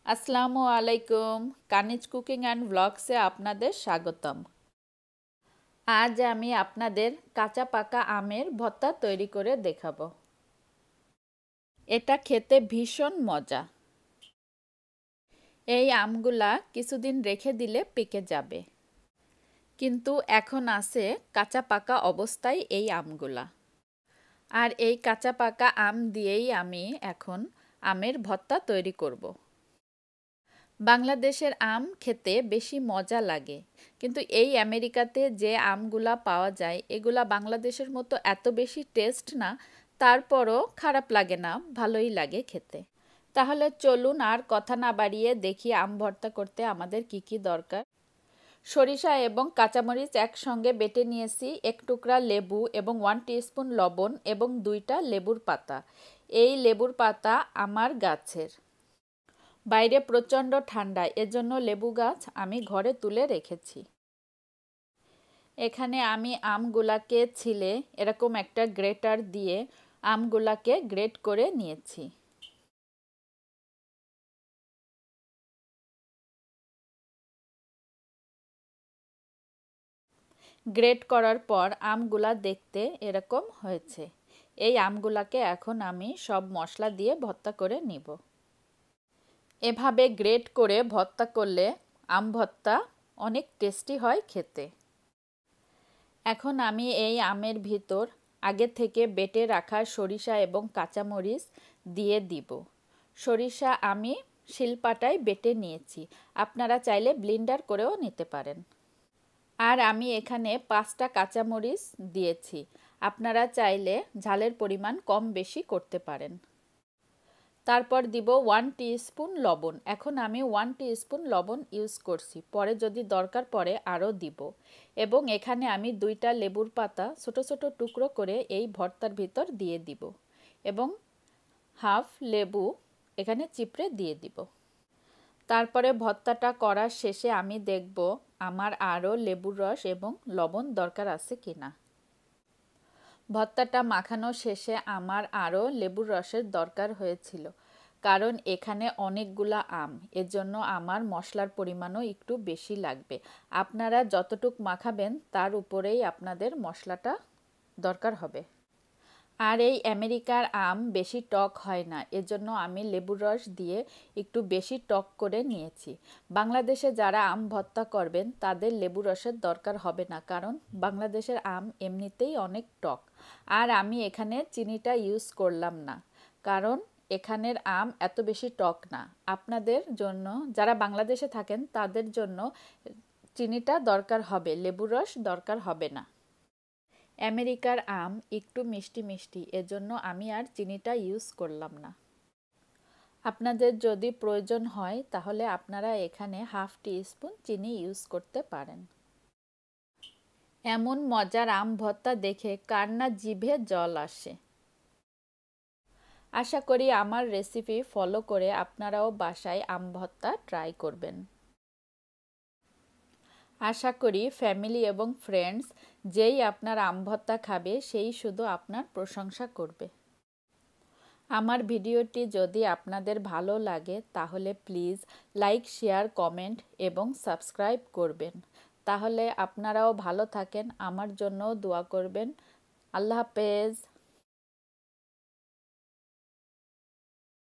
আসসালামু আলাইকুম। কানিজ cooking and ব্লগসে আপনাদের স্বাগতম। আজ আমি আপনাদের কাঁচা পাকা আমের ভর্তা তৈরি করে দেখাবো। এটা খেতে ভীষণ মজা। এই আমগুলা কিছুদিন রেখে দিলে পেকে যাবে, কিন্তু এখন আছে কাঁচা পাকা অবস্থায় এই আমগুলা। আর এই কাঁচা পাকা আম দিয়েই আমি এখন আমের ভর্তা তৈরি করব। বাংলাদেশের আম খেতে বেশি মজা লাগে, কিন্তু এই আমেরিকাতে যে আমগুলা পাওয়া যায় এগুলা বাংলাদেশের মতো এত বেশি টেস্ট না। তারপরও খারাপ লাগে না, ভালোই লাগে খেতে। তাহলে চলুন আর কথা না বাড়িয়ে দেখি আম ভর্তা করতে আমাদের কি কি দরকার। সরিষা এবং কাঁচামরিচ একসঙ্গে বেটে নিয়েছি, এক টুকরা লেবু এবং 1 টিস্পুন লবণ এবং 2টা লেবুর পাতা। এই লেবুর পাতা আমার গাছের। বাইরে প্রচণ্ড ঠান্ডা, এজন্য লেবু গাছ আমি ঘরে তুলে রেখেছি। এখানে আমি আমগুলাকে ছিলে এরকম একটা গ্রেটার দিয়ে আমগুলাকে গ্রেট করে নিয়েছি। গ্রেট করার পর আমগুলা দেখতে এরকম হয়েছে। এই আমগুলাকে এখন আমি সব মশলা দিয়ে ভর্তা করে নিব। এভাবে গ্রেট করে ভর্তা করলে আম ভর্তা অনেক টেস্টি হয় খেতে। এখন আমি এই আমের ভিতর আগে থেকে বেটে রাখা সরিষা এবং কাঁচামরিচ দিয়ে দিব। সরিষা আমি শিলপাটায় বেটে নিয়েছি, আপনারা চাইলে ব্লেন্ডার করেও নিতে পারেন। আর আমি এখানে 5টা কাঁচামরিচ দিয়েছি, আপনারা চাইলে ঝালের পরিমাণ কম বেশি করতে পারেন। তারপর দিব 1 টিস্পুন লবণ। এখন আমি 1 টিস্পুন লবণ ইউজ করছি, পরে যদি দরকার পড়ে আরও দিব। এবং এখানে আমি 2টা লেবুর পাতা ছোট ছোট টুকরো করে এই ভর্তার ভিতর দিয়ে দিব এবং হাফ লেবু এখানে চিপড়ে দিয়ে দিব। তারপরে ভর্তাটা করার শেষে আমি দেখব আমার আরও লেবুর রস এবং লবণ দরকার আছে কিনা। ভর্তাটা মাখানো শেষে আমার আরও লেবুর রসের দরকার হয়েছিল, কারণ এখানে অনেকগুলা আম, এজন্য আমার মশলার পরিমাণও একটু বেশি লাগবে। আপনারা যতটুক মাখাবেন তার উপরেই আপনাদের মশলাটা দরকার হবে। আর এই আমেরিকার আম বেশি টক হয় না, এজন্য আমি লেবুর রস দিয়ে একটু বেশি টক করে নিয়েছি। বাংলাদেশে যারা আম ভর্তা করবেন তাদের লেবু রসের দরকার হবে না, কারণ বাংলাদেশের আম এমনিতেই অনেক টক। আর আমি এখানে চিনিটা ইউজ করলাম না, কারণ এখানের আম এত বেশি টক না। আপনাদের জন্য, যারা বাংলাদেশে থাকেন তাদের জন্য চিনিটা দরকার হবে, লেবুর রস দরকার হবে না। আমেরিকার আম একটু মিষ্টি মিষ্টি, এজন্য আমি আর চিনিটা ইউজ করলাম না। আপনাদের যদি প্রয়োজন হয় তাহলে আপনারা এখানে হাফ টিস্পুন চিনি ইউজ করতে পারেন। এমন মজার আম ভর্তা দেখে কার না জিভে জল আসে। আশা করি আমার রেসিপি ফলো করে আপনারাও বাসায় আম ভর্তা ট্রাই করবেন। আশা করি ফ্যামিলি এবং ফ্রেন্ডস যেই আপনার আম ভর্তা খাবে সেই শুধু আপনার প্রশংসা করবে। আমার ভিডিওটি যদি আপনাদের ভালো লাগে তাহলে প্লিজ লাইক, শেয়ার, কমেন্ট এবং সাবস্ক্রাইব করবেন। তাহলে আপনারাও ভালো থাকেন, আমার জন্যও দোয়া করবেন। আল্লাহ হাফেজ।